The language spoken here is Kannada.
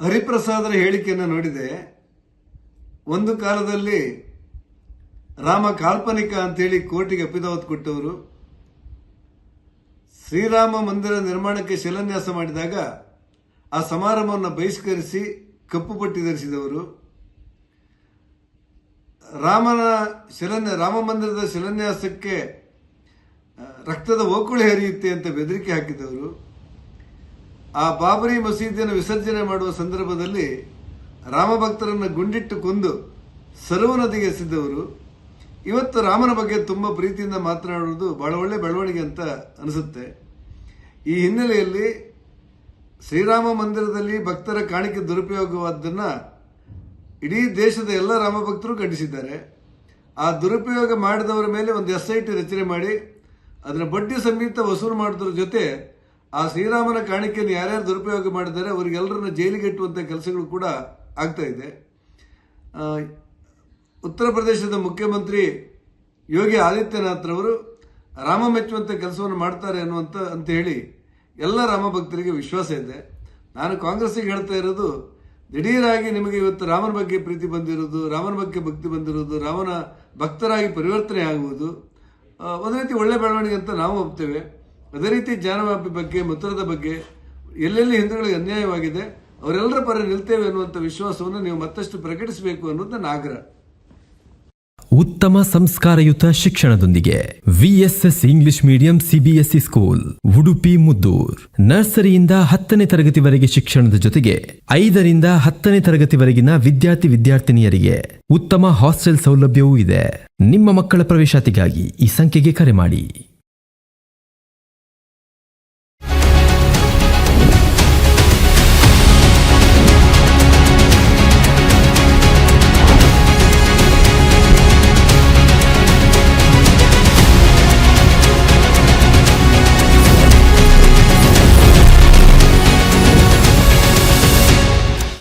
ಹರಿಪ್ರಸಾದರ ಹೇಳಿಕೆಯನ್ನು ನೋಡಿದೆ. ಒಂದು ಕಾಲದಲ್ಲಿ ರಾಮ ಕಾಲ್ಪನಿಕ ಅಂತೇಳಿ ಕೋರ್ಟಿಗೆ ಅಫಿಡವಿಟ್ ಕೊಟ್ಟವರು, ಶ್ರೀರಾಮ ಮಂದಿರ ನಿರ್ಮಾಣಕ್ಕೆ ಶಿಲಾನ್ಯಾಸ ಮಾಡಿದಾಗ ಆ ಸಮಾರಂಭವನ್ನು ಬಹಿಷ್ಕರಿಸಿ ಕಪ್ಪು ಪಟ್ಟಿ ಧರಿಸಿದವರು, ರಾಮ ಮಂದಿರದ ಶಿಲಾನ್ಯಾಸಕ್ಕೆ ರಕ್ತದ ಓಕುಳಿ ಹರಿಯುತ್ತೆ ಅಂತ ಬೆದರಿಕೆ ಹಾಕಿದವರು, ಆ ಬಾಬರಿ ಮಸೀದಿಯನ್ನು ವಿಸರ್ಜನೆ ಮಾಡುವ ಸಂದರ್ಭದಲ್ಲಿ ರಾಮ ಭಕ್ತರನ್ನು ಗುಂಡಿಟ್ಟು ಕೊಂದು ಸರವು ನದಿಗೆ ಎಸೆದವರು, ಇವತ್ತು ರಾಮನ ಬಗ್ಗೆ ತುಂಬ ಪ್ರೀತಿಯಿಂದ ಮಾತನಾಡುವುದು ಬಹಳ ಒಳ್ಳೆ ಬೆಳವಣಿಗೆ ಅಂತ ಅನಿಸುತ್ತೆ. ಈ ಹಿನ್ನೆಲೆಯಲ್ಲಿ ಶ್ರೀರಾಮ ಮಂದಿರದಲ್ಲಿ ಭಕ್ತರ ಕಾಣಿಕೆ ದುರುಪಯೋಗವಾದ್ದನ್ನು ಇಡೀ ದೇಶದ ಎಲ್ಲ ರಾಮ ಭಕ್ತರು ಖಂಡಿಸಿದ್ದಾರೆ. ಆ ದುರುಪಯೋಗ ಮಾಡಿದವರ ಮೇಲೆ ಒಂದು SIT ರಚನೆ ಮಾಡಿ ಅದರ ಬಡ್ಡಿ ಸಮೇತ ವಸೂಲು ಮಾಡೋದ್ರ ಜೊತೆ ಆ ಶ್ರೀರಾಮನ ಕಾಣಿಕೆಯನ್ನು ಯಾರ್ಯಾರು ದುರುಪಯೋಗ ಮಾಡಿದ್ದಾರೆ ಅವರಿಗೆಲ್ಲರನ್ನ ಜೈಲಿಗೆ ಇಟ್ಟುವಂಥ ಕೆಲಸಗಳು ಕೂಡ ಆಗ್ತಾ ಇದೆ. ಉತ್ತರ ಪ್ರದೇಶದ ಮುಖ್ಯಮಂತ್ರಿ ಯೋಗಿ ಆದಿತ್ಯನಾಥ್ ರವರು ರಾಮ ಮೆಚ್ಚುವಂಥ ಕೆಲಸವನ್ನು ಮಾಡ್ತಾರೆ ಅಂತ ಹೇಳಿ ಎಲ್ಲ ರಾಮ ಭಕ್ತರಿಗೆ ವಿಶ್ವಾಸ ಇದೆ. ನಾನು ಕಾಂಗ್ರೆಸ್ಸಿಗೆ ಹೇಳ್ತಾ ಇರೋದು, ದಿಢೀರಾಗಿ ನಿಮಗೆ ಇವತ್ತು ರಾಮನ ಬಗ್ಗೆ ಪ್ರೀತಿ ಬಂದಿರೋದು, ರಾಮನ ಬಗ್ಗೆ ಭಕ್ತಿ ಬಂದಿರೋದು, ರಾಮನ ಭಕ್ತರಾಗಿ ಪರಿವರ್ತನೆ ಆಗುವುದು ಒಂದು ರೀತಿ ಒಳ್ಳೆ ಬೆಳವಣಿಗೆ ಅಂತ ನಾವು ಒಪ್ತೇವೆ. ಅದೇ ರೀತಿ ಜಾನವಾಪಿ ಬಗ್ಗೆ, ಮಥುರದ ಬಗ್ಗೆ ಎಲ್ಲೆಲ್ಲಿ ಹಿಂದೂಗಳಿಗೆ ಅನ್ಯಾಯವಾಗಿದೆ ಅವರೆಲ್ಲರ ಪರ ನಿಲ್ತೇವೆ ಅನ್ನುವಂಥ ವಿಶ್ವಾಸವನ್ನು ನೀವು ಮತ್ತಷ್ಟು ಪ್ರಕಟಿಸಬೇಕು ಅನ್ನೋದು ನನ್ನ ಆಗ್ರಹ. ಉತ್ತಮ ಸಂಸ್ಕಾರಯುತ ಶಿಕ್ಷಣದೊಂದಿಗೆ VSS English medium CBSE school Udupi Muddur. ನರ್ಸರಿಯಿಂದ 10ನೇ ತರಗತಿವರೆಗೆ ಶಿಕ್ಷಣದ ಜೊತೆಗೆ 5ರಿಂದ 10ನೇ ತರಗತಿವರೆಗಿನ ವಿದ್ಯಾರ್ಥಿನಿಯರಿಗೆ ಉತ್ತಮ ಹಾಸ್ಟೆಲ್ ಸೌಲಭ್ಯವೂ ಇದೆ. ನಿಮ್ಮ ಮಕ್ಕಳ ಪ್ರವೇಶಾತಿಗಾಗಿ ಈ ಸಂಖ್ಯೆಗೆ ಕರೆ ಮಾಡಿ.